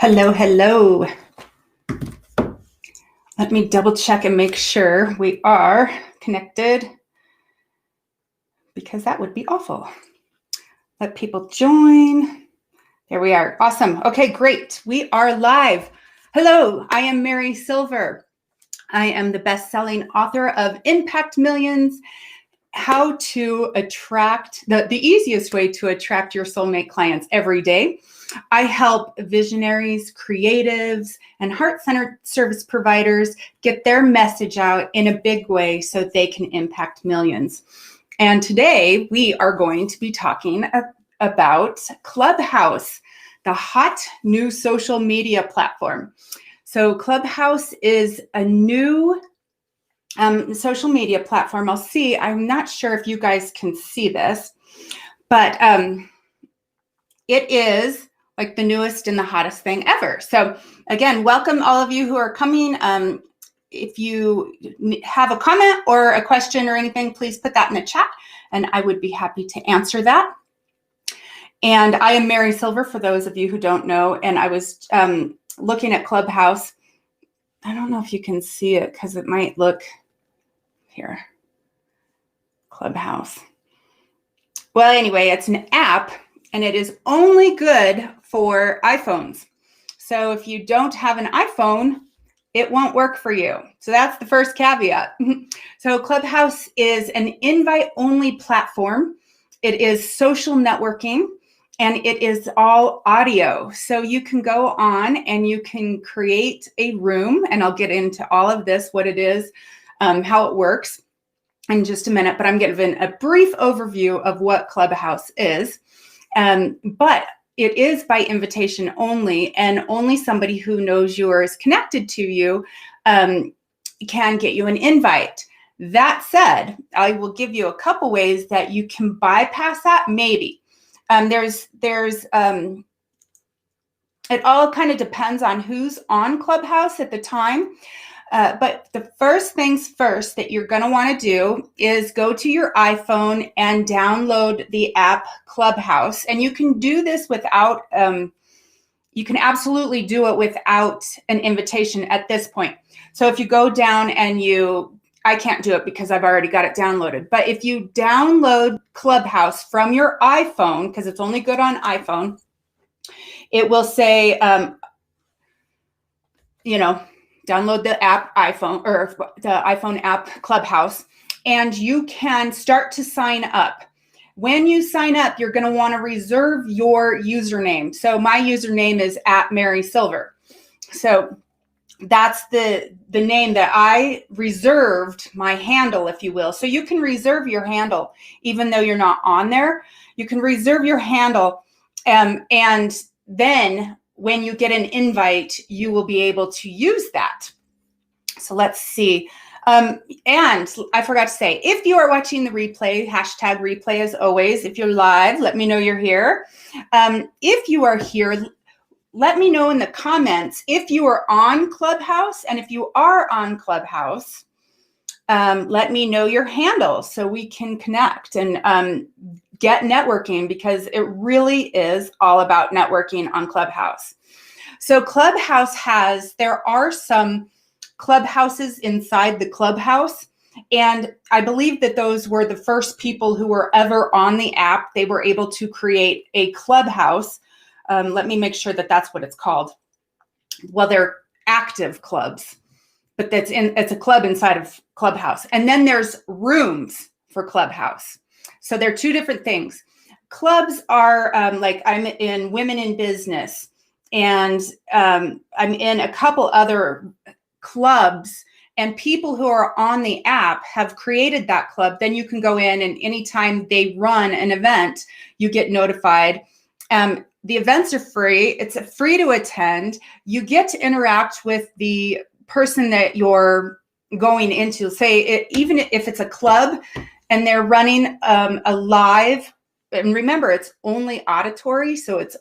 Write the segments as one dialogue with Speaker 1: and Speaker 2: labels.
Speaker 1: Hello, hello. Let me double check and make sure we are connected because that would be awful. Let people join. There we are. Awesome. Okay, great. We are live. Hello, I am Mary Silver. I am the best-selling author of Impact Millions, How to Attract, the easiest way to attract your soulmate clients every day. I help visionaries, creatives, and heart-centered service providers get their message out in a big way so they can impact millions. And today we are going to be talking about Clubhouse, the hot new social media platform. So Clubhouse is a new social media platform. I'm not sure if you guys can see this, but it is like the newest and the hottest thing ever. So again, welcome all of you who are coming. If you have a comment or a question or anything, please put that in the chat and I would be happy to answer that. And I am Mary Silver, for those of you who don't know, and I was looking at Clubhouse. I don't know if you can see it because it might look here. Clubhouse. Well, anyway, it's an app and it is only good for iPhones. So if you don't have an iPhone, it won't work for you. So that's the first caveat. So Clubhouse is an invite-only platform. It is social networking and it is all audio. So you can go on and you can create a room, and I'll get into all of this, what it is, how it works in just a minute, but I'm giving a brief overview of what Clubhouse is. But it is by invitation only, and only somebody who knows you or is connected to you can get you an invite. That said, I will give you a couple ways that you can bypass that, maybe. It all kind of depends on who's on Clubhouse at the time. But the first things first that you're going to want to do is go to your iPhone and download the app Clubhouse. And you can do this without, you can absolutely do it without an invitation at this point. So if you go down and I can't do it because I've already got it downloaded. But if you download Clubhouse from your iPhone, because it's only good on iPhone, it will say, download the app iPhone, or the iPhone app Clubhouse, and you can start to sign up. When you sign up, you're going to want to reserve your username. So my username is @MarySilver. So that's the name that I reserved, my handle, if you will. So you can reserve your handle even though you're not on there. You can reserve your handle, and then when you get an invite, you will be able to use that. So let's see. And I forgot to say, if you are watching the replay, #replay as always. If you're live, let me know you're here. If you are here, let me know in the comments if you are on Clubhouse. And if you are on Clubhouse, let me know your handle so we can connect and get networking, because it really is all about networking on Clubhouse. So Clubhouse there are some clubhouses inside the Clubhouse, and I believe that those were the first people who were ever on the app. They were able to create a clubhouse. Let me make sure that that's what it's called. Well, they're active clubs, but it's a club inside of Clubhouse. And then there's rooms for Clubhouse. So they're two different things. Clubs are like, I'm in Women in Business, and I'm in a couple other clubs, and people who are on the app have created that club. Then you can go in, and anytime they run an event, you get notified. The events are free. It's free to attend. You get to interact with the person that you're going into. Even if it's a club and they're running a live, and remember, it's only auditory, so it's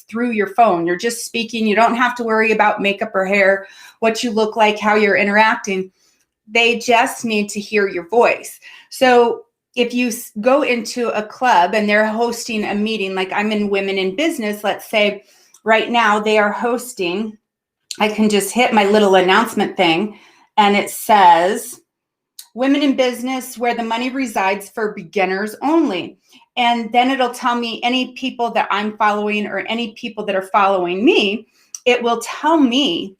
Speaker 1: through your phone. You're just speaking. You don't have to worry about makeup or hair, what you look like, how you're interacting. They just need to hear your voice. So if you go into a club and they're hosting a meeting, like I'm in Women in Business, let's say right now they are hosting, I can just hit my little announcement thing, and it says, Women in Business Where the Money Resides for Beginners Only. And then it'll tell me any people that I'm following or any people that are following me. It will tell me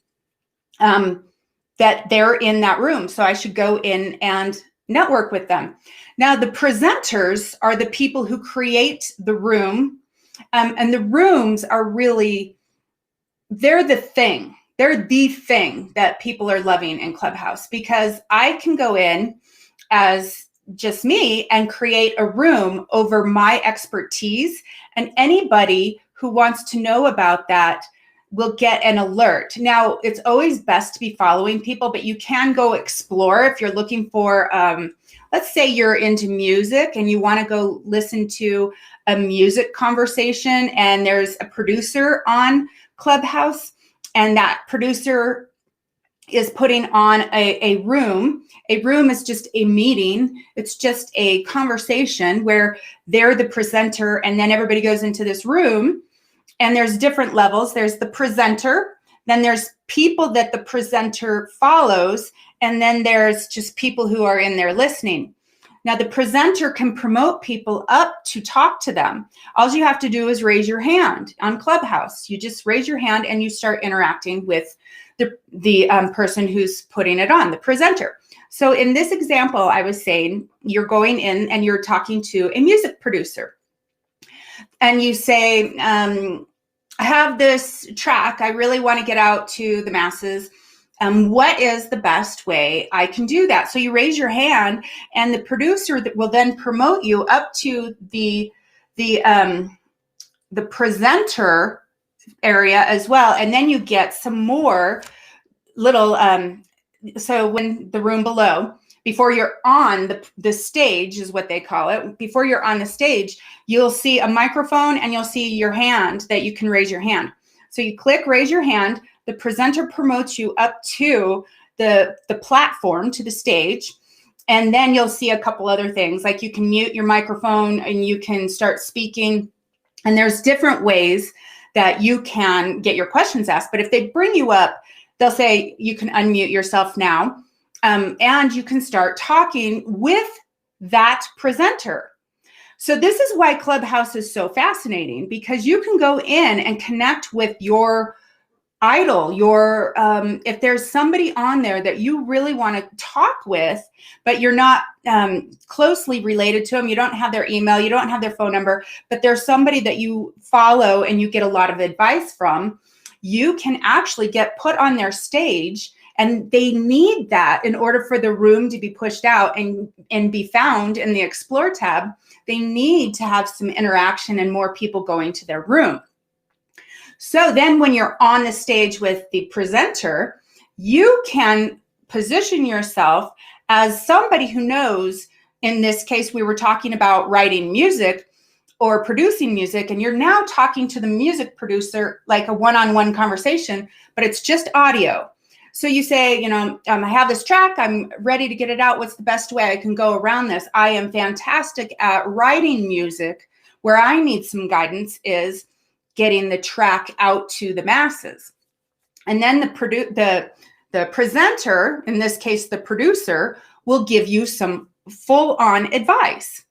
Speaker 1: that they're in that room. So I should go in and network with them. Now, the presenters are the people who create the room. And the rooms are really, they're the thing. They're the thing that people are loving in Clubhouse, because I can go in as just me and create a room over my expertise. And anybody who wants to know about that will get an alert. Now, it's always best to be following people, but you can go explore if you're looking for, let's say you're into music and you want to go listen to a music conversation, and there's a producer on Clubhouse, and that producer is putting on a room. A room is just a meeting. It's just a conversation where they're the presenter, and then everybody goes into this room, and there's different levels. There's the presenter, then there's people that the presenter follows, and then there's just people who are in there listening. Now, the presenter can promote people up to talk to them. All you have to do is raise your hand on Clubhouse. You just raise your hand and you start interacting with the person who's putting it on, the presenter. So in this example, I was saying you're going in and you're talking to a music producer. And you say, I have this track. I really want to get out to the masses. What is the best way I can do that? So you raise your hand, and the producer that will then promote you up to the presenter area as well. And then you get some more little, so when the room below, before you're on the stage is what they call it. Before you're on the stage, you'll see a microphone and you'll see your hand that you can raise your hand. So you click raise your hand. The presenter promotes you up to the platform, to the stage. And then you'll see a couple other things, like you can mute your microphone and you can start speaking. And there's different ways that you can get your questions asked. But if they bring you up, they'll say you can unmute yourself now. And you can start talking with that presenter. So this is why Clubhouse is so fascinating, because you can go in and connect with your idol, if there's somebody on there that you really want to talk with, but you're not closely related to them, you don't have their email, you don't have their phone number, but there's somebody that you follow and you get a lot of advice from, you can actually get put on their stage. And they need that in order for the room to be pushed out and be found in the Explore tab. They need to have some interaction and more people going to their room. So then when you're on the stage with the presenter, you can position yourself as somebody who knows. In this case, we were talking about writing music or producing music, and you're now talking to the music producer like a one-on-one conversation, but it's just audio. So you say, I have this track, I'm ready to get it out. What's the best way I can go around this? I am fantastic at writing music. Where I need some guidance is getting the track out to the masses. And then the presenter, in this case, the producer, will give you some full-on advice.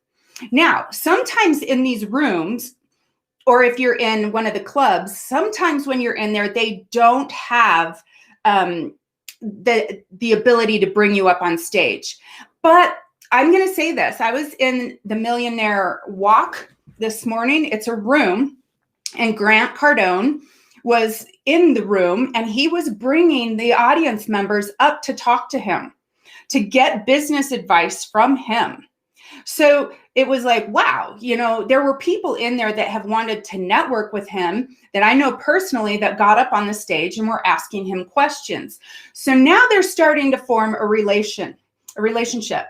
Speaker 1: Now, sometimes in these rooms, or if you're in one of the clubs, sometimes when you're in there, they don't have the ability to bring you up on stage. But I'm going to say this. I was in the Millionaire Walk this morning. It's a room, and Grant Cardone was in the room, and he was bringing the audience members up to talk to him, to get business advice from him. So it was like, wow, there were people in there that have wanted to network with him that I know personally that got up on the stage and were asking him questions. So now they're starting to form a relationship.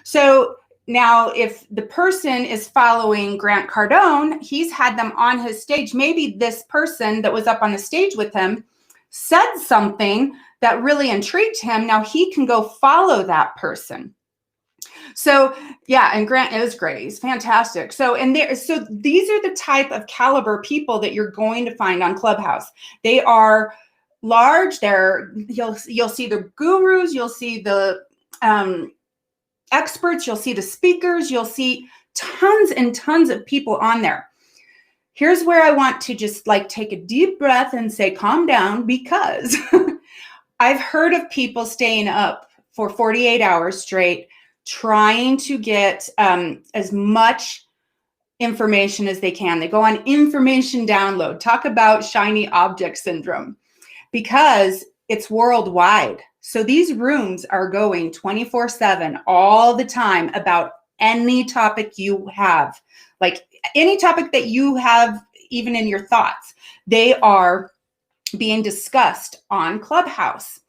Speaker 1: So now if the person is following Grant Cardone, he's had them on his stage. Maybe this person that was up on the stage with him said something that really intrigued him. Now he can go follow that person. So yeah, and Grant is great. He's fantastic. So these are the type of caliber people that you're going to find on Clubhouse. They are large. You'll see the gurus. You'll see the experts. You'll see the speakers. You'll see tons and tons of people on there. Here's where I want to just like take a deep breath and say, calm down, because I've heard of people staying up for 48 hours straight, trying to get as much information as they can. They go on information download. Talk about shiny object syndrome, because it's worldwide. So these rooms are going 24/7 all the time about any topic you have, like any topic that you have, even in your thoughts, they are being discussed on Clubhouse.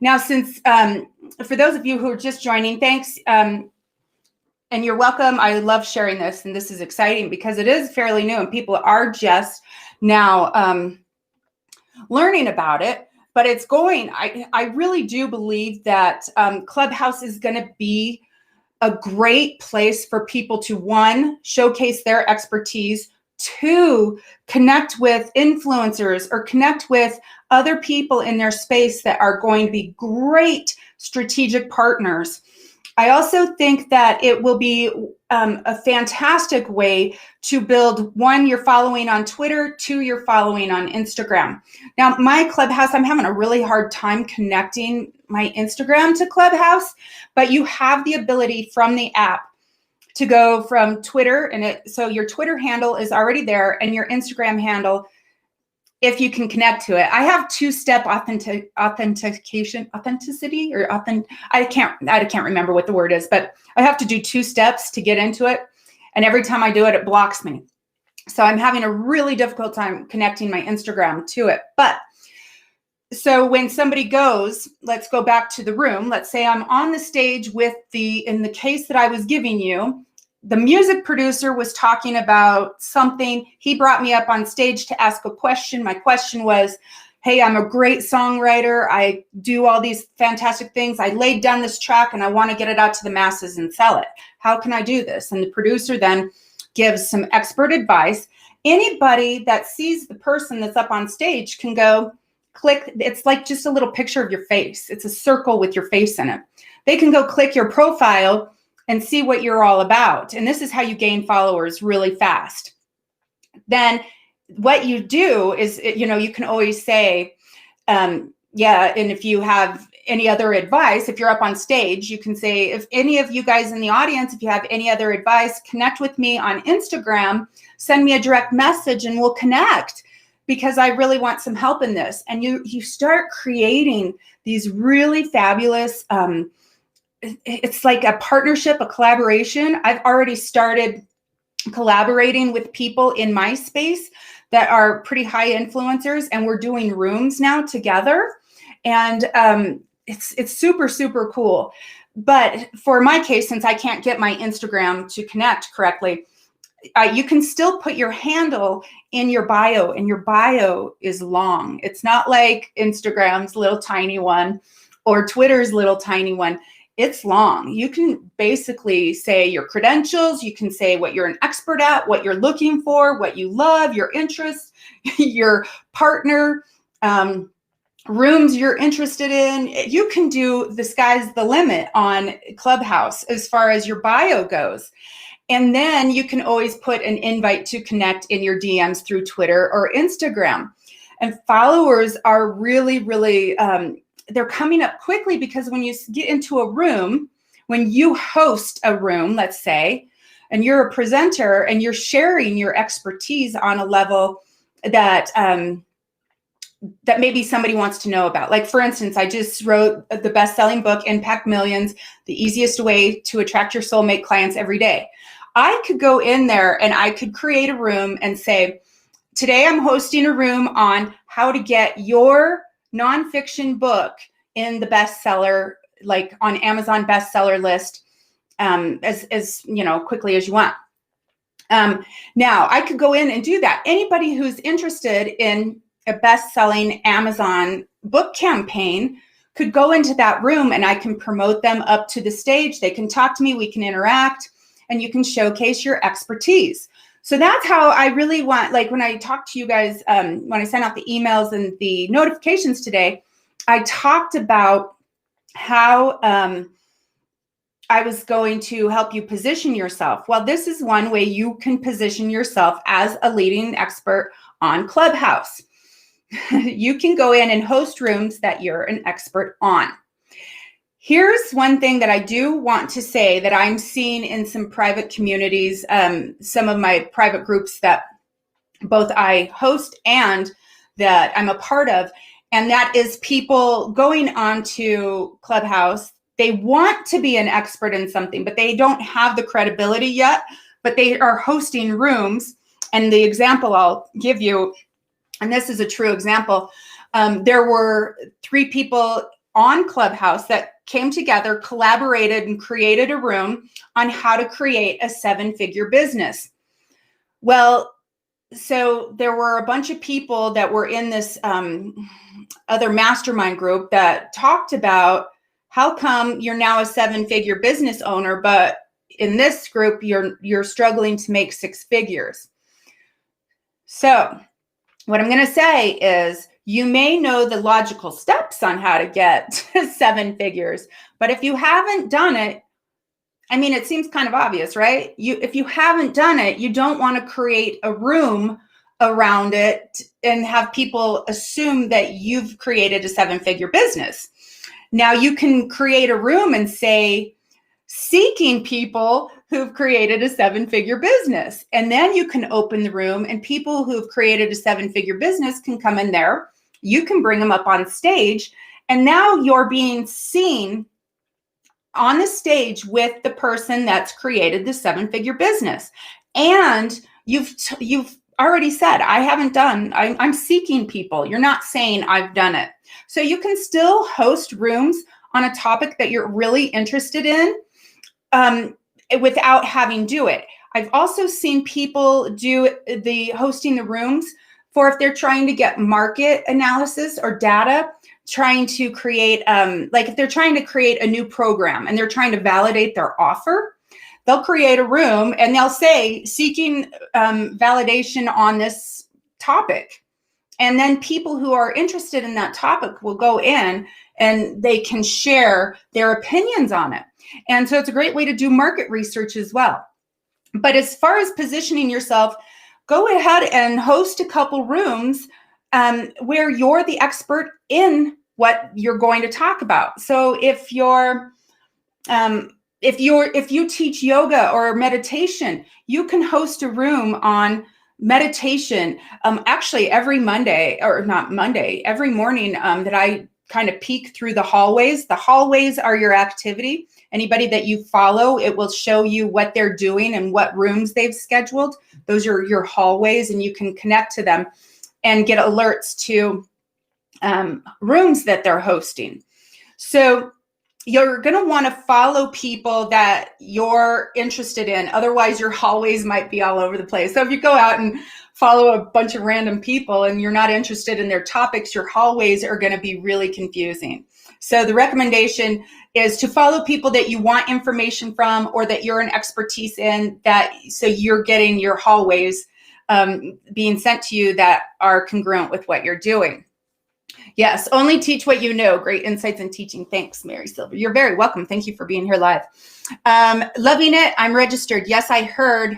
Speaker 1: Now, since for those of you who are just joining, thanks. And you're welcome. I love sharing this, and this is exciting because it is fairly new and people are just now learning about it, but it's going. I really do believe that Clubhouse is going to be a great place for people to, one, showcase their expertise, two, connect with influencers or connect with other people in their space that are going to be great strategic partners. I also think that it will be a fantastic way to build, one, your following on Twitter, two, your following on Instagram. Now, my Clubhouse, I'm having a really hard time connecting my Instagram to Clubhouse, but you have the ability from the app to go from Twitter, so your Twitter handle is already there, and your Instagram handle, if you can connect to it. I have two-step authenticity, or I can't remember what the word is, but I have to do 2 steps to get into it. And every time I do it, it blocks me. So I'm having a really difficult time connecting my Instagram to it. But so when somebody goes, let's go back to the room. Let's say I'm on the stage in the case that I was giving you, the music producer was talking about something. He brought me up on stage to ask a question. My question was, hey, I'm a great songwriter. I do all these fantastic things. I laid down this track and I want to get it out to the masses and sell it. How can I do this? And the producer then gives some expert advice. Anybody that sees the person that's up on stage can go click. It's like just a little picture of your face. It's a circle with your face in it. They can go click your profile and see what you're all about. And this is how you gain followers really fast. Then what you do is, you can always say, yeah, and if you have any other advice, if you're up on stage, you can say, if any of you guys in the audience, if you have any other advice, connect with me on Instagram, send me a direct message and we'll connect, because I really want some help in this. And you start creating these really fabulous, it's like a partnership, a collaboration. I've already started collaborating with people in my space that are pretty high influencers, and we're doing rooms now together. And it's super, super cool. But for my case, since I can't get my Instagram to connect correctly, you can still put your handle in your bio, and your bio is long. It's not like Instagram's little tiny one or Twitter's little tiny one. It's long. You can basically say your credentials. You can say what you're an expert at, what you're looking for, what you love, your interests, your partner, rooms you're interested in. You can do, the sky's the limit on Clubhouse as far as your bio goes. And then you can always put an invite to connect in your DMs through Twitter or Instagram. And followers are really, really, they're coming up quickly, because when you get into a room, when you host a room, let's say, and you're a presenter and you're sharing your expertise on a level that that maybe somebody wants to know about. Like, for instance, I just wrote the best-selling book, Impact Millions, the easiest way to attract your soulmate clients every day. I could go in there and I could create a room and say, today I'm hosting a room on how to get your nonfiction book in the bestseller, like on Amazon bestseller list, as quickly as you want. Now I could go in and do that. Anybody who's interested in a best-selling Amazon book campaign could go into that room and I can promote them up to the stage. They can talk to me, we can interact, and you can showcase your expertise. So that's how I really want, like when I talked to you guys, when I sent out the emails and the notifications today, I talked about how I was going to help you position yourself. Well, this is one way you can position yourself as a leading expert on Clubhouse. You can go in and host rooms that you're an expert on. Here's one thing that I do want to say that I'm seeing in some private communities, some of my private groups that both I host and that I'm a part of, and that is people going onto Clubhouse. They want to be an expert in something, but they don't have the credibility yet, but they are hosting rooms. And the example I'll give you, and this is a true example, there were 3 people on Clubhouse that came together, collaborated, and created a room on how to create a 7-figure business. Well, so there were a bunch of people that were in this other mastermind group that talked about how come you're now a 7-figure business owner, but in this group, you're struggling to make 6 figures. So what I'm going to say is you may know the logical steps on how to get to 7 figures, but if you haven't done it, I mean, it seems kind of obvious, right? If you haven't done it, you don't want to create a room around it and have people assume that you've created a 7-figure business. Now you can create a room and say, seeking people who've created a 7-figure business. And then you can open the room and people who've created a 7-figure business can come in there. You can bring them up on stage. And now you're being seen on the stage with the person that's created the 7-figure business. And you've already said, I'm seeking people. You're not saying I've done it. So you can still host rooms on a topic that you're really interested in without having do it. I've also seen people do the hosting the rooms for if they're trying to get market analysis or data, trying to create, like if they're trying to create a new program and they're trying to validate their offer, they'll create a room and they'll say, seeking validation on this topic. And then people who are interested in that topic will go in and they can share their opinions on it. And so it's a great way to do market research as well. But as far as positioning yourself, go ahead and host a couple rooms where you're the expert in what you're going to talk about. So if you teach yoga or meditation, you can host a room on meditation. Actually, every morning that I kind of peek through the hallways. The hallways are your activity. Anybody that you follow, it will show you what they're doing and what rooms they've scheduled. Those are your hallways, and you can connect to them and get alerts to rooms that they're hosting. So you're going to want to follow people that you're interested in. Otherwise, your hallways might be all over the place. So if you go out and follow a bunch of random people and you're not interested in their topics, your hallways are going to be really confusing. So the recommendation is to follow people that you want information from or that you're an expertise in, so you're getting your hallways being sent to you that are congruent with what you're doing. Yes, only teach what you know. Great insights in teaching. Thanks, Mary Silver. You're very welcome. Thank you for being here live. Loving it. I'm registered. Yes, I heard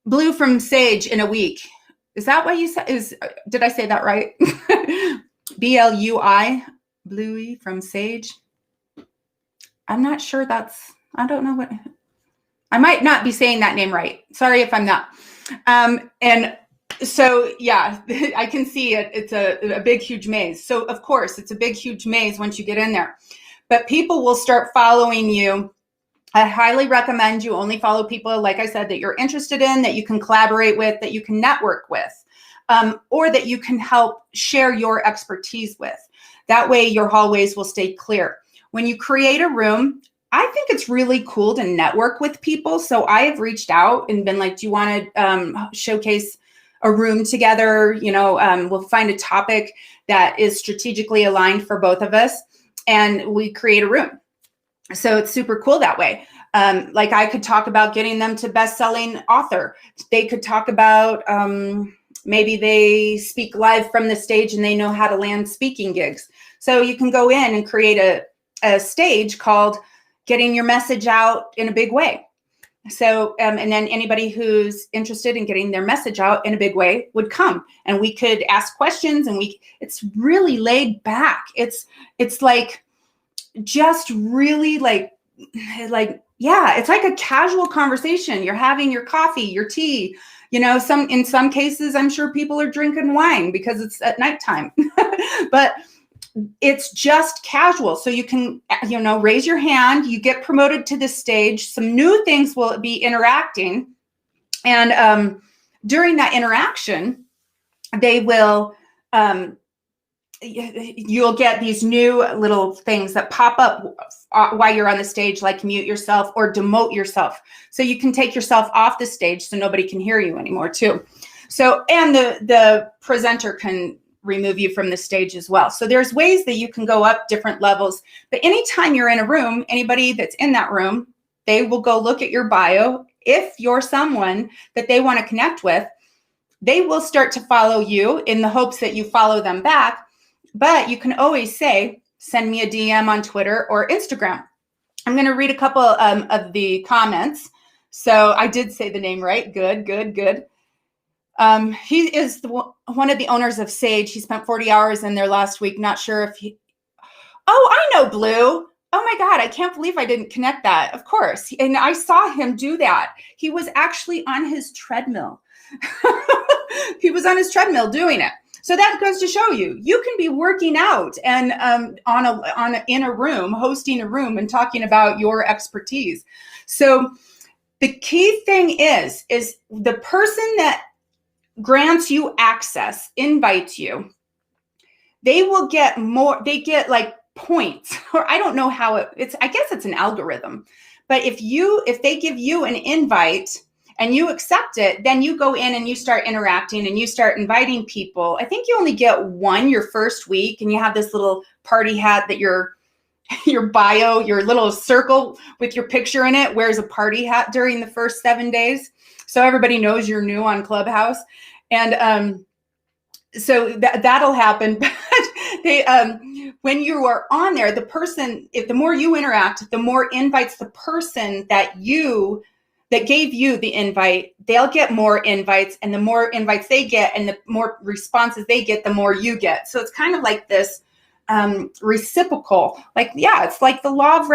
Speaker 1: Blue from Sage in a week. Is that what you said? Did I say that right? BLUI, Bluey from Sage. I'm not sure I don't know what, I might not be saying that name right. Sorry if I'm not. And so, yeah, I can see it. It's a big, huge maze. So, of course, it's a big, huge maze once you get in there. But people will start following you. I highly recommend you only follow people, like I said, that you're interested in, that you can collaborate with, that you can network with, or that you can help share your expertise with. That way, your hallways will stay clear. When you create a room, I think it's really cool to network with people. So I have reached out and been like, do you want to showcase a room together. We'll find a topic that is strategically aligned for both of us, and we create a room. So it's super cool that way. Like I could talk about getting them to best-selling author. They could talk about maybe they speak live from the stage and they know how to land speaking gigs. So you can go in and create a stage called Getting Your Message Out in a Big Way. So, and then anybody who's interested in getting their message out in a big way would come, and we could ask questions, and it's really laid back. It's like just really like, yeah, it's like a casual conversation. You're having your coffee, your tea, in some cases, I'm sure people are drinking wine because it's at nighttime, but it's just casual. So you can, raise your hand, you get promoted to the stage. Some new things will be interacting. And during that interaction, they will, you'll get these new little things that pop up while you're on the stage, like mute yourself or demote yourself. So you can take yourself off the stage so nobody can hear you anymore too. So, and the presenter can remove you from the stage as well. So there's ways that you can go up different levels. But anytime you're in a room, anybody that's in that room, they will go look at your bio. If you're someone that they want to connect with, they will start to follow you in the hopes that you follow them back. But you can always say, send me a DM on Twitter or Instagram. I'm going to read a couple of the comments. So I did say the name right. Good. He is one of the owners of Sage. He spent 40 hours in there last week. Not sure if he... Oh, I know Blue. Oh my God, I can't believe I didn't connect that. Of course. And I saw him do that. He was actually on his treadmill. He was on his treadmill doing it. So that goes to show you can be working out and in a room, hosting a room and talking about your expertise. So the key thing is the person that grants you access, invites you, they will get more, they get like points, or I don't know how I guess it's an algorithm. But if they give you an invite and you accept it, then you go in and you start interacting and you start inviting people. I think you only get one your first week, and you have this little party hat that your bio, your little circle with your picture in it wears a party hat during the first 7 days. So everybody knows you're new on Clubhouse. And so that'll happen. But when you are on there, the person, the more you interact, the more invites the person that gave you the invite, they'll get more invites, and the more invites they get and the more responses they get, the more you get. So it's kind of like this reciprocal, it's like the law of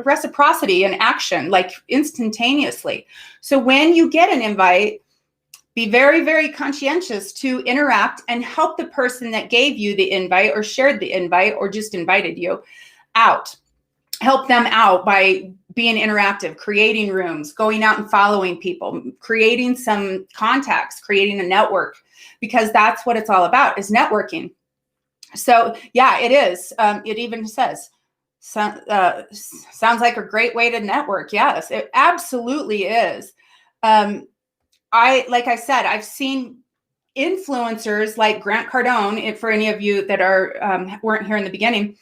Speaker 1: reciprocity in action, like instantaneously. So when you get an invite, be very, very conscientious to interact and help the person that gave you the invite or shared the invite or just invited you out. Help them out by being interactive, creating rooms, going out and following people, creating some contacts, creating a network, because that's what it's all about, is networking. So yeah, it is. It even says, sounds like a great way to network. Yes, it absolutely is. Like I said, I've seen influencers like Grant Cardone, for any of you that weren't here in the beginning,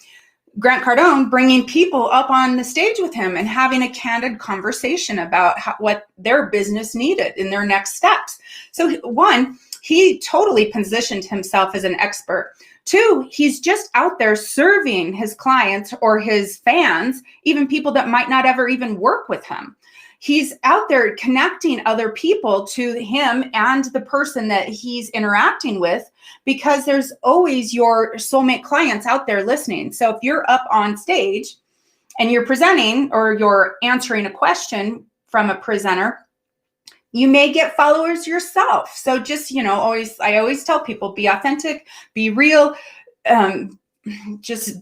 Speaker 1: Grant Cardone bringing people up on the stage with him and having a candid conversation about what their business needed in their next steps. So one, he totally positioned himself as an expert. Two, he's just out there serving his clients or his fans, even people that might not ever even work with him. He's out there connecting other people to him and the person that he's interacting with, because there's always your soulmate clients out there listening. So if you're up on stage and you're presenting or you're answering a question from a presenter, you may get followers yourself. So just, I always tell people, be authentic, be real, just,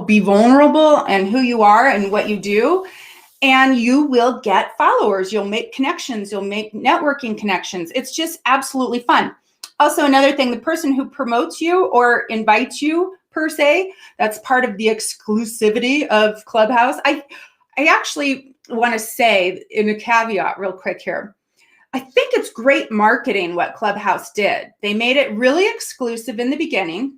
Speaker 1: be vulnerable and who you are and what you do. And you will get followers. You'll make connections. You'll make networking connections. It's just absolutely fun. Also, another thing, the person who promotes you or invites you per se, that's part of the exclusivity of Clubhouse. I actually want to say in a caveat real quick here, I think it's great marketing what Clubhouse did. They made it really exclusive in the beginning.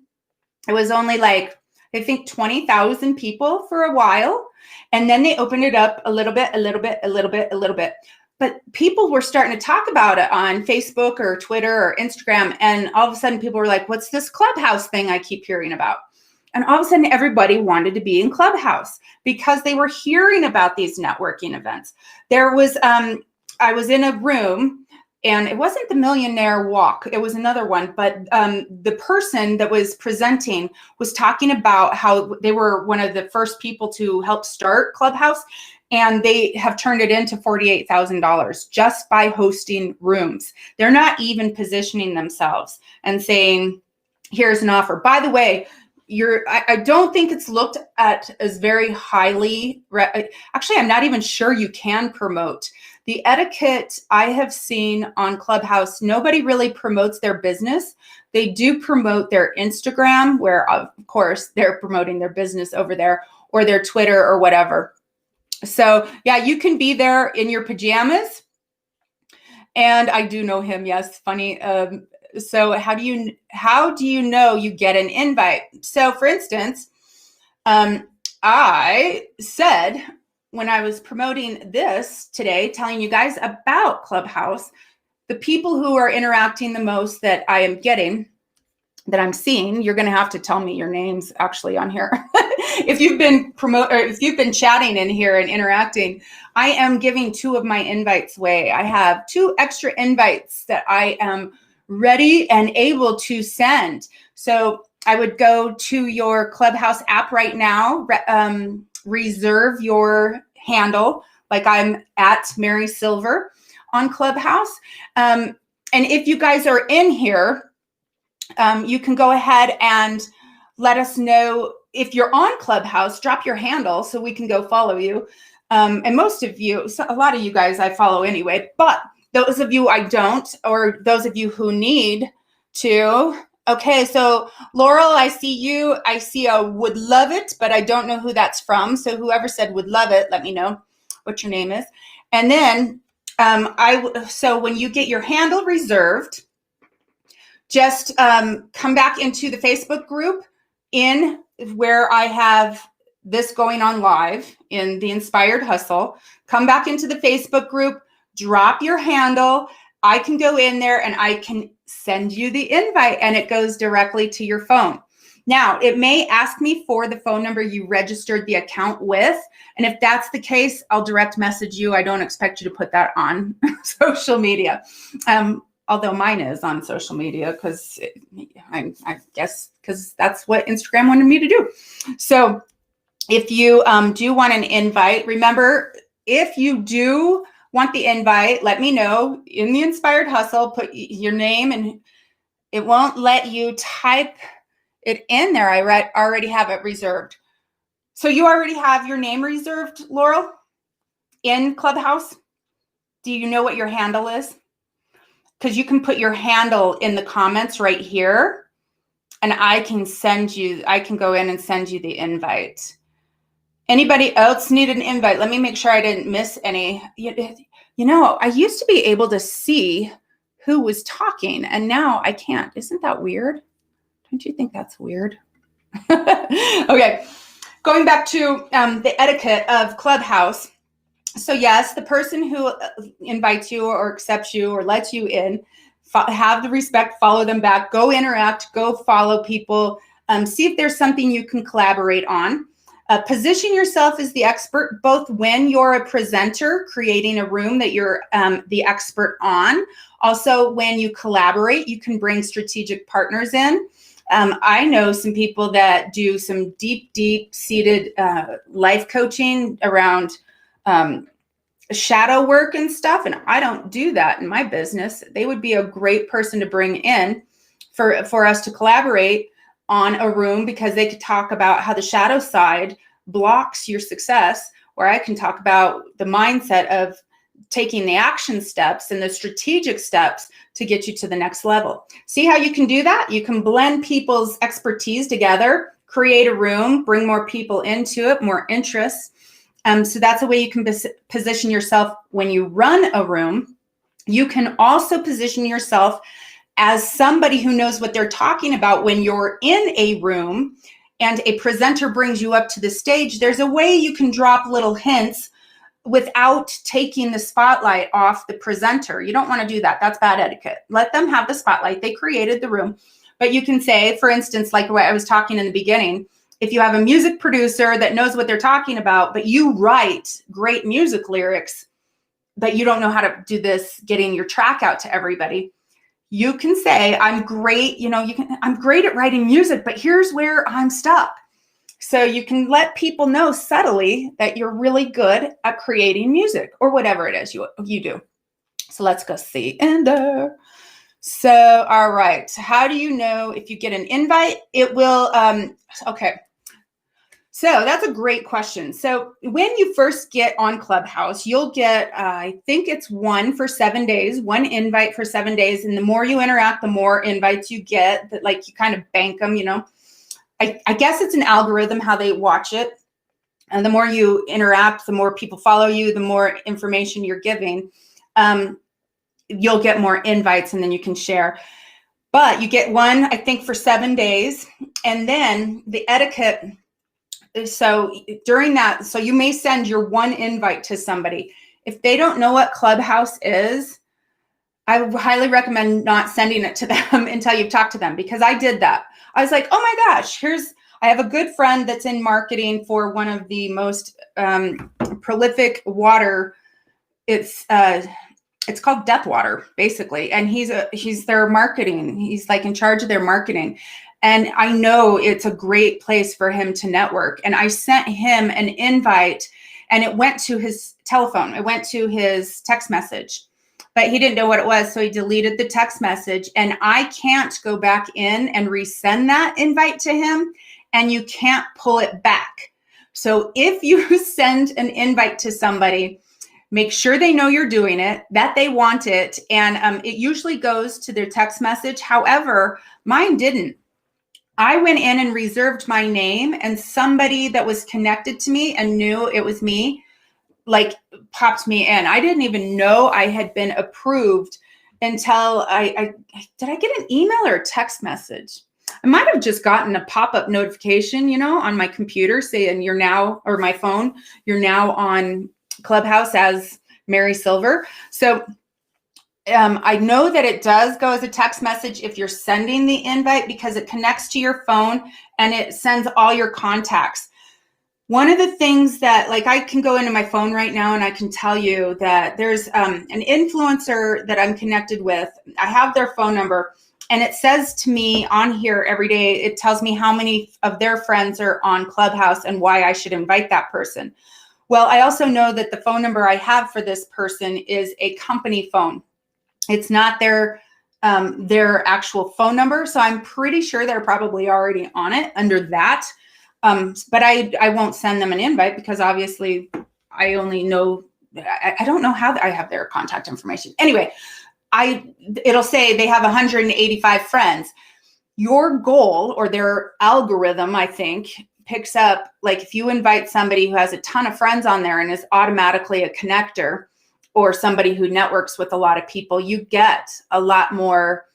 Speaker 1: It was only like, I think 20,000 people for a while. And then they opened it up a little bit. But people were starting to talk about it on Facebook or Twitter or Instagram. And all of a sudden people were like, what's this Clubhouse thing I keep hearing about? And all of a sudden everybody wanted to be in Clubhouse because they were hearing about these networking events. There was, I was in a room, and it wasn't the Millionaire Walk, it was another one, but the person that was presenting was talking about how they were one of the first people to help start Clubhouse, and they have turned it into $48,000 just by hosting rooms. They're not even positioning themselves and saying, here's an offer. By the way, I don't think it's looked at as very highly. Actually, I'm not even sure you can promote. The etiquette I have seen on Clubhouse, nobody really promotes their business. They do promote their Instagram, where of course they're promoting their business over there, or their Twitter or whatever. So yeah, you can be there in your pajamas. And I do know him. Yes, funny. So how do you know you get an invite? So for instance, I said when I was promoting this today, telling you guys about Clubhouse, the people who are interacting the most that I am getting, that I'm seeing, you're going to have to tell me your names actually on here. If you've been chatting in here and interacting, I am giving 2 of my invites away. I have 2 extra invites that I am ready and able to send. So I would go to your Clubhouse app right now, reserve your handle, like I'm at Mary Silver on Clubhouse. And if you guys are in here, you can go ahead and let us know if you're on Clubhouse. Drop your handle so we can go follow you. And most of you, a lot of you guys I follow anyway, but those of you I don't, or those of you who need to. Okay, so Laurel, I see you. I see a would love it, but I don't know who that's from. So whoever said would love it, let me know what your name is. And then so when you get your handle reserved, just come back into the Facebook group in where I have this going on live in the Inspired Hustle. Come back into the Facebook group, drop your handle. I can go in there and I can send you the invite, and it goes directly to your phone. Now, it may ask me for the phone number you registered the account with. And if that's the case, I'll direct message you. I don't expect you to put that on social media. Although mine is on social media because I guess because that's what Instagram wanted me to do. So if you do want an invite, remember, if you do want the invite, let me know in the Inspired Hustle, put your name, and it won't let you type it in there. I already have it reserved. So you already have your name reserved, Laurel, in Clubhouse? Do you know what your handle is? Because you can put your handle in the comments right here, and I can go in and send you the invite. Anybody else need an invite? Let me make sure I didn't miss any. You know, I used to be able to see who was talking, and now I can't. Isn't that weird? Don't you think that's weird? Okay, going back to the etiquette of Clubhouse. So yes, the person who invites you or accepts you or lets you in, have the respect, follow them back, go interact, go follow people, see if there's something you can collaborate on. Position yourself as the expert, both when you're a presenter creating a room that you're the expert on. Also, when you collaborate, you can bring strategic partners in. I know some people that do some deep-seated life coaching around shadow work and stuff, and I don't do that in my business. They would be a great person to bring in for us to collaborate on a room, because they could talk about how the shadow side blocks your success, where I can talk about the mindset of taking the action steps and the strategic steps to get you to the next level. See how you can do that? You can blend people's expertise together, create a room, bring more people into it, more interests. So that's a way you can position yourself when you run a room. You can also position yourself as somebody who knows what they're talking about when you're in a room and a presenter brings you up to the stage. There's a way you can drop little hints without taking the spotlight off the presenter. You don't want to do that. That's bad etiquette. Let them have the spotlight. They created the room. But you can say, for instance, like what I was talking in the beginning, if you have a music producer that knows what they're talking about, but you write great music lyrics, but you don't know how to do this, getting your track out to everybody, you can say, I'm great, I'm great at writing music, but here's where I'm stuck. So you can let people know subtly that you're really good at creating music or whatever it is you do. So let's go see in there. So, all right. How do you know if you get an invite? It will, okay. So that's a great question. So when you first get on Clubhouse, you'll get, I think it's one invite for 7 days. And the more you interact, the more invites you get, that like you kind of bank them, I guess it's an algorithm how they watch it. And the more you interact, the more people follow you, the more information you're giving, you'll get more invites and then you can share. But you get one, I think, for 7 days. And then the etiquette, so during that, so you may send your one invite to somebody. If they don't know what Clubhouse is, I would highly recommend not sending it to them until you've talked to them, because I did that. I was like, oh my gosh, I have a good friend that's in marketing for one of the most prolific water. It's called Death Water, basically. And he's their marketing. He's like in charge of their marketing. And I know it's a great place for him to network. And I sent him an invite and it went to his telephone. It went to his text message, but he didn't know what it was. So he deleted the text message, and I can't go back in and resend that invite to him, and you can't pull it back. So if you send an invite to somebody, make sure they know you're doing it, that they want it. And it usually goes to their text message. However, mine didn't. I went in and reserved my name, and somebody that was connected to me and knew it was me, like, popped me in. I didn't even know I had been approved until did I get an email or a text message? I might have just gotten a pop-up notification, on my computer saying you're now, or my phone, you're now on Clubhouse as Mary Silver. So I know that it does go as a text message if you're sending the invite, because it connects to your phone and it sends all your contacts. One of the things that, like, I can go into my phone right now and I can tell you that there's an influencer that I'm connected with. I have their phone number, and it says to me on here every day, it tells me how many of their friends are on Clubhouse and why I should invite that person. Well, I also know that the phone number I have for this person is a company phone. It's not their actual phone number. So I'm pretty sure they're probably already on it under that. But I won't send them an invite, because obviously I only know, I don't know how I have their contact information. Anyway, it'll say they have 185 friends. Your goal, or their algorithm, I think, picks up, like, if you invite somebody who has a ton of friends on there and is automatically a connector, or somebody who networks with a lot of people, you get a lot more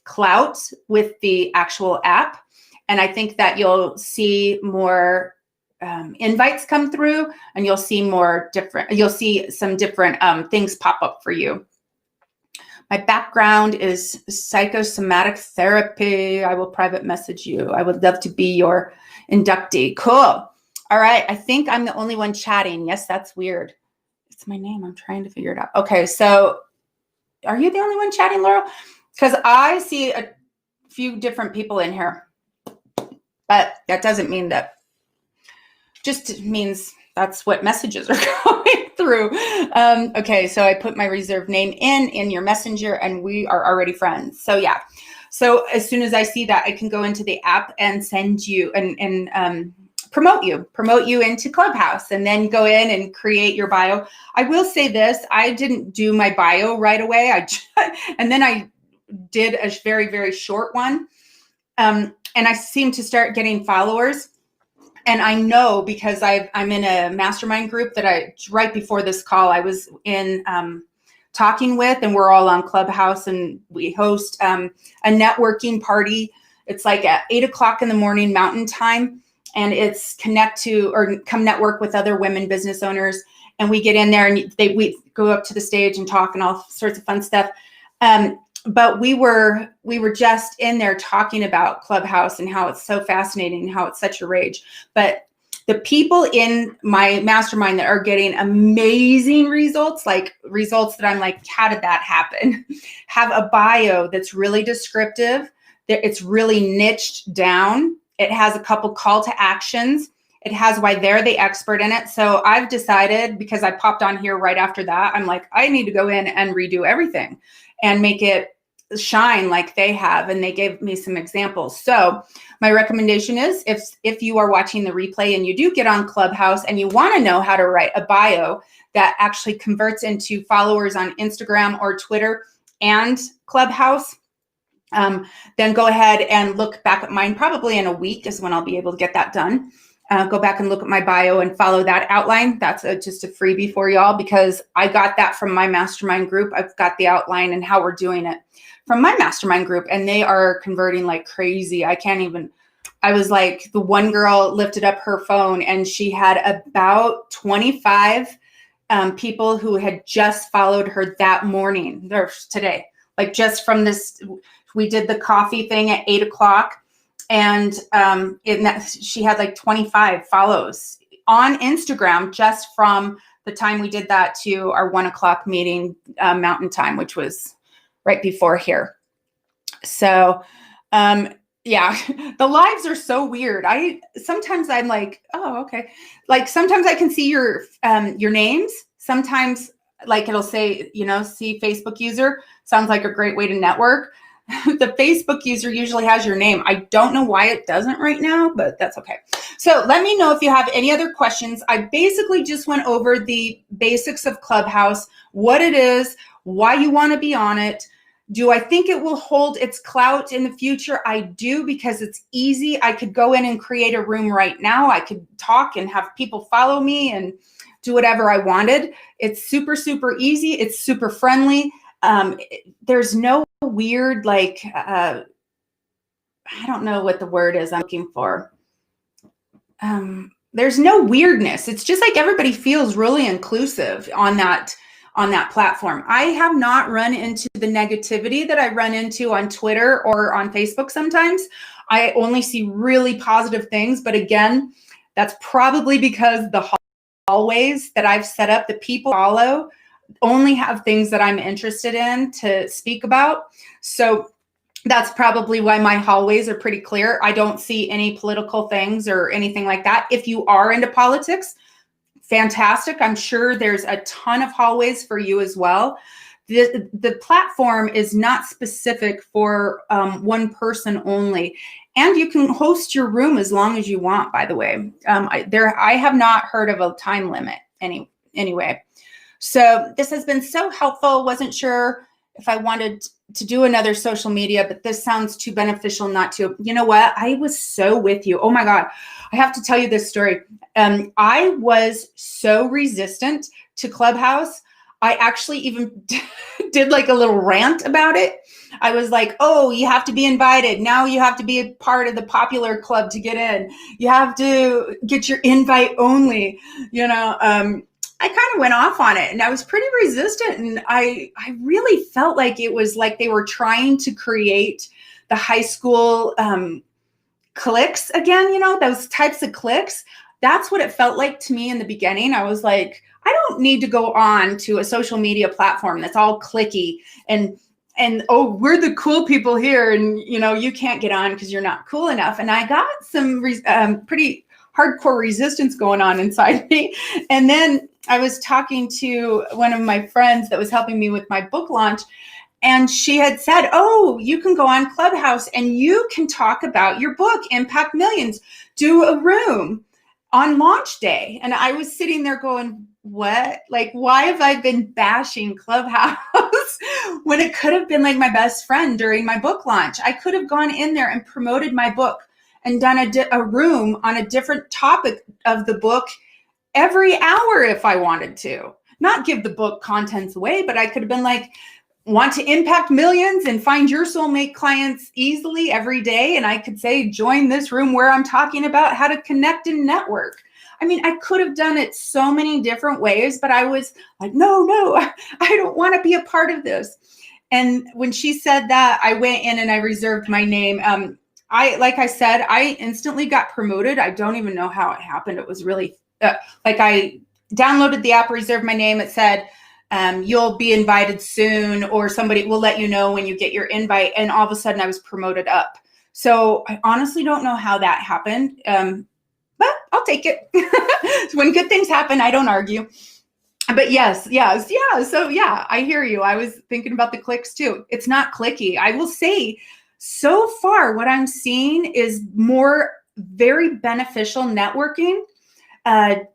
Speaker 1: clout with the actual app. And I think that you'll see more invites come through, and you'll see some different things pop up for you. My background is psychosomatic therapy. I will private message you. I would love to be your inductee. Cool. All right. I think I'm the only one chatting. Yes, that's weird. It's my name. I'm trying to figure it out. Okay. So are you the only one chatting, Laurel? Because I see a few different people in here, but that doesn't mean that. Just means that's what messages are going through. Okay, so I put my reserved name in your messenger, and we are already friends. So yeah. So as soon as I see that, I can go into the app and send you and promote you into Clubhouse, and then go in and create your bio. I will say this: I didn't do my bio right away. And then I did a very, very short one, and I seem to start getting followers. And I know, because I'm in a mastermind group that right before this call, I was in talking with, and we're all on Clubhouse, and we host a networking party. It's like at 8:00 in the morning Mountain Time, and it's connect to or come network with other women business owners. And we get in there and we go up to the stage and talk and all sorts of fun stuff. But we were just in there talking about Clubhouse and how it's so fascinating, how it's such a rage. But the people in my mastermind that are getting amazing results, like results that I'm like, how did that happen? Have a bio that's really descriptive, that it's really niched down. It has a couple call to actions. It has why they're the expert in it. So I've decided, because I popped on here right after that, I'm like, I need to go in and redo everything and make it shine like they have. And they gave me some examples. So my recommendation is, if you are watching the replay and you do get on Clubhouse and you want to know how to write a bio that actually converts into followers on Instagram or Twitter and Clubhouse, then go ahead and look back at mine. Probably in a week is when I'll be able to get that done. Go back and look at my bio and follow that outline. That's just a freebie for y'all, because I got that from my mastermind group. I've got the outline and how we're doing it from my mastermind group, and they are converting like crazy. I was like, the one girl lifted up her phone and she had about 25 people who had just followed her that morning, or today, like just from this. We did the coffee thing at 8:00. And she had like 25 follows on Instagram just from the time we did that to our 1:00 meeting Mountain Time, which was right before here. So yeah, the lives are so weird. Sometimes I'm like, oh, okay. Like sometimes I can see your names. Sometimes like it'll say, see Facebook user. Sounds like a great way to network. The Facebook user usually has your name. I don't know why it doesn't right now, but that's okay. So let me know if you have any other questions. I basically just went over the basics of Clubhouse, what it is, why you want to be on it. Do I think it will hold its clout in the future? I do, because it's easy. I could go in and create a room right now. I could talk and have people follow me and do whatever I wanted. It's super, super easy. It's super friendly. There's no weird, like, I don't know what the word is I'm looking for. There's no weirdness. It's just like everybody feels really inclusive on that platform. I have not run into the negativity that I run into on Twitter or on Facebook sometimes. I only see really positive things. But again, that's probably because the hallways that I've set up, the people follow, only have things that I'm interested in to speak about. So that's probably why my hallways are pretty clear. I don't see any political things or anything like that. If you are into politics, fantastic. I'm sure there's a ton of hallways for you as well. The platform is not specific for one person only. And you can host your room as long as you want, by the way. I have not heard of a time limit anyway. So this has been so helpful. Wasn't sure if I wanted to do another social media, but this sounds too beneficial not to. You know what? I was so with you. Oh my God. I have to tell you this story. I was so resistant to Clubhouse. I actually even did like a little rant about it. I was like, oh, you have to be invited. Now you have to be a part of the popular club to get in. You have to get your invite only, I kind of went off on it, and I was pretty resistant. And I really felt like it was like they were trying to create the high school cliques again, those types of cliques. That's what it felt like to me in the beginning. I was like, I don't need to go on to a social media platform that's all cliquey and oh, we're the cool people here, and you can't get on because you're not cool enough. And I got some pretty hardcore resistance going on inside me. And then I was talking to one of my friends that was helping me with my book launch, and she had said, oh, you can go on Clubhouse and you can talk about your book, Impact Millions, do a room on launch day. And I was sitting there going, what? Like, why have I been bashing Clubhouse when it could have been like my best friend during my book launch? I could have gone in there and promoted my book and done a room on a different topic of the book every hour if I wanted to. not give the book contents away, but I could have been like, want to impact millions and find your soulmate clients easily every day. And I could say, join this room where I'm talking about how to connect and network. I mean, I could have done it so many different ways, but I was like, no, I don't want to be a part of this. And when she said that, I went in and I reserved my name. Like I said, I instantly got promoted. I don't even know how it happened. It was really like I downloaded the app, reserved my name. It said, you'll be invited soon, or somebody will let you know when you get your invite. And all of a sudden I was promoted up. So I honestly don't know how that happened. But I'll take it. When good things happen, I don't argue. But yes. So yeah, I hear you. I was thinking about the clicks too. It's not clicky. I will say so far what I'm seeing is more very beneficial networking.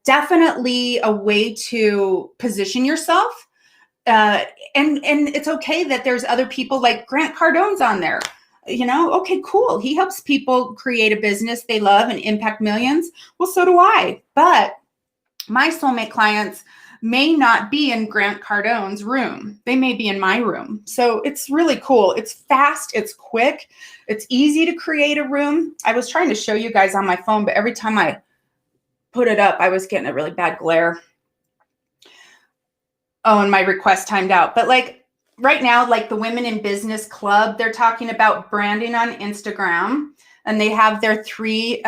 Speaker 1: Definitely a way to position yourself. And it's okay that there's other people like Grant Cardone's on there. Okay, cool. He helps people create a business they love and impact millions. Well, so do I. But my soulmate clients may not be in Grant Cardone's room. They may be in my room. So it's really cool. It's fast. It's quick. It's easy to create a room. I was trying to show you guys on my phone, but every time I put it up, I was getting a really bad glare. Oh, and my request timed out. But like right now, like the Women in Business Club, they're talking about branding on Instagram, and they have their 3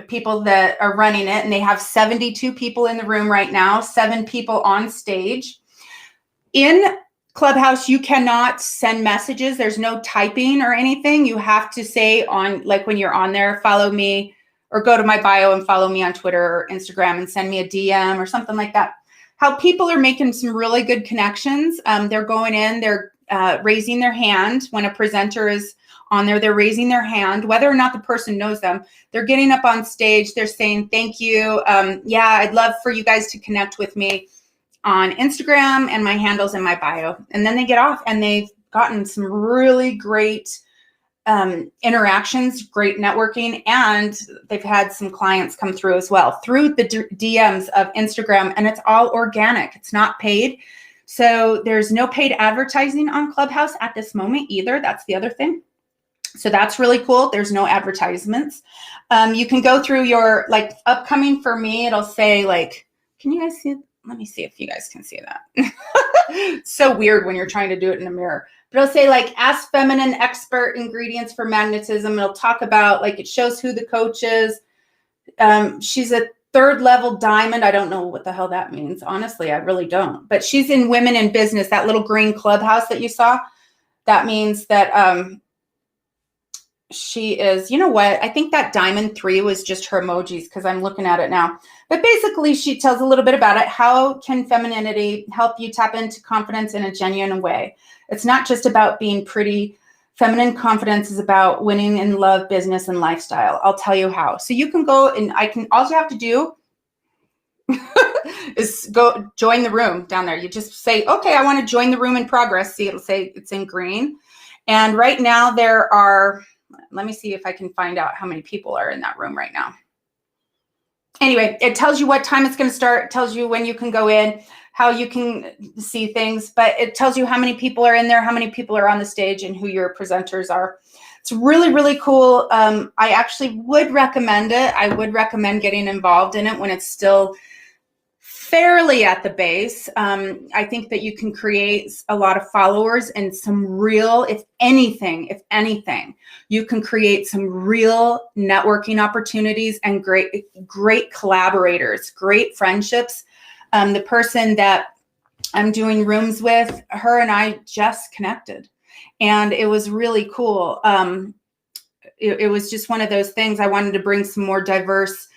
Speaker 1: people that are running it, and they have 72 people in the room right now, 7 people on stage. In Clubhouse, you cannot send messages. There's no typing or anything. You have to say on, like when you're on there, follow me, or go to my bio and follow me on Twitter or Instagram and send me a DM or something like that. How people are making some really good connections. They're going in, they're raising their hand when a presenter is on there. They're raising their hand, whether or not the person knows them. They're getting up on stage. They're saying, thank you. Yeah, I'd love for you guys to connect with me on Instagram, and my handle's in my bio. And then they get off, and they've gotten some really great interactions, great networking, and they've had some clients come through as well through the DMs of Instagram, and it's all organic. It's not paid. So there's no paid advertising on Clubhouse at this moment either. That's the other thing. So that's really cool. There's no advertisements. You can go through your like upcoming for me. It'll say like, can you guys see it? Let me see if you guys can see that. It's so weird when you're trying to do it in a mirror. But it'll say like, ask feminine expert ingredients for magnetism. It'll talk about like, it shows who the coach is. She's a 3rd level diamond. I don't know what the hell that means. Honestly, I really don't. But she's in Women in Business, that little green clubhouse that you saw. That means that she is, you know what? I think that diamond 3 was just her emojis because I'm looking at it now. But basically, she tells a little bit about it. How can femininity help you tap into confidence in a genuine way? It's not just about being pretty. Feminine confidence is about winning in love, business, and lifestyle. I'll tell you how. So you can go and all you have to do is go join the room down there. You just say, okay, I want to join the room in progress. See, it'll say it's in green. And right now there are, let me see if I can find out how many people are in that room right now. Anyway, it tells you what time it's going to start. It tells you when you can go in, how you can see things, but it tells you how many people are in there, how many people are on the stage, and who your presenters are. It's really, really cool. I actually would recommend it. I would recommend getting involved in it when it's still fairly at the base. I think that you can create a lot of followers and some real, if anything, you can create some real networking opportunities and great collaborators, great friendships. The person that I'm doing rooms with, her and I just connected, and it was really cool. It was just one of those things. I wanted to bring some more diverse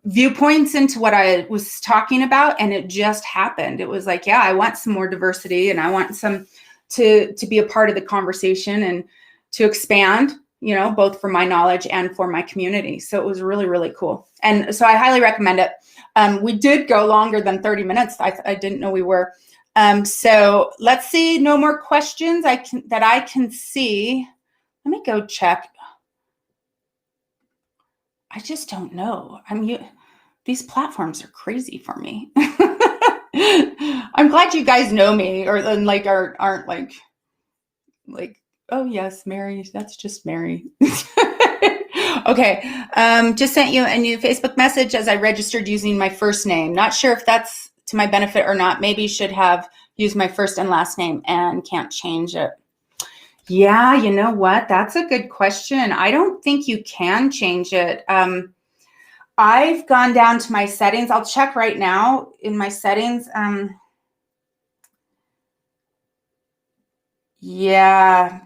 Speaker 1: viewpoints into what I was talking about, and it just happened. It was like, yeah, I want some more diversity, and I want some to be a part of the conversation and to expand, both for my knowledge and for my community. So it was really, really cool. And so I highly recommend it. We did go longer than 30 minutes. I didn't know we were. So let's see, no more questions that I can see. Let me go check. I just don't know. These platforms are crazy for me. I'm glad you guys know me, or like aren't like, oh yes, Mary, that's just Mary. Okay, just sent you a new Facebook message as I registered using my first name. Not sure if that's to my benefit or not. Maybe should have used my first and last name and can't change it. Yeah, you know what? That's a good question. I don't think you can change it. I've gone down to my settings. I'll check right now in my settings. Yeah,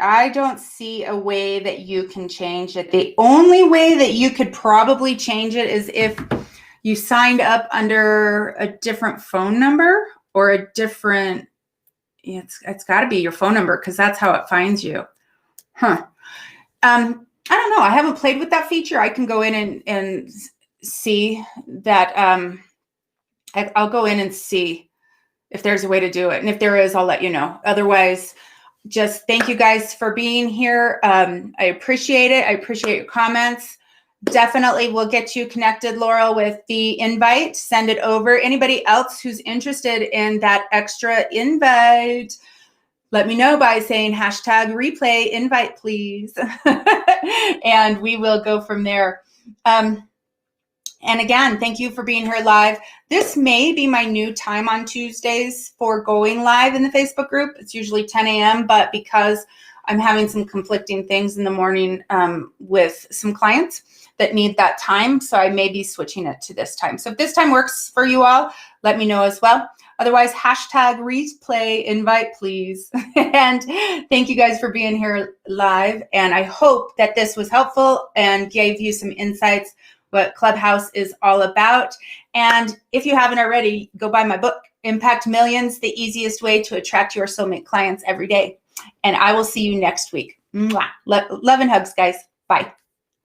Speaker 1: I don't see a way that you can change it. The only way that you could probably change it is if you signed up under a different phone number or a different, it's got to be your phone number because that's how it finds you. Huh. I don't know. I haven't played with that feature. I can go in and see that. I'll go in and see if there's a way to do it. And if there is, I'll let you know. Otherwise, just thank you guys for being here. I appreciate it. I appreciate your comments. Definitely will get you connected, Laurel, with the invite. Send it over. Anybody else who's interested in that extra invite, let me know by saying hashtag replay invite, please. And we will go from there. And again, thank you for being here live. This may be my new time on Tuesdays for going live in the Facebook group. It's usually 10 a.m., but because I'm having some conflicting things in the morning with some clients that need that time, so I may be switching it to this time. So if this time works for you all, let me know as well. Otherwise, hashtag replay invite, please. And thank you guys for being here live. And I hope that this was helpful and gave you some insights what Clubhouse is all about. And if you haven't already, go buy my book, Impact Millions, the easiest way to attract your soulmate clients every day. And I will see you next week. Mwah. Love and hugs, guys. Bye.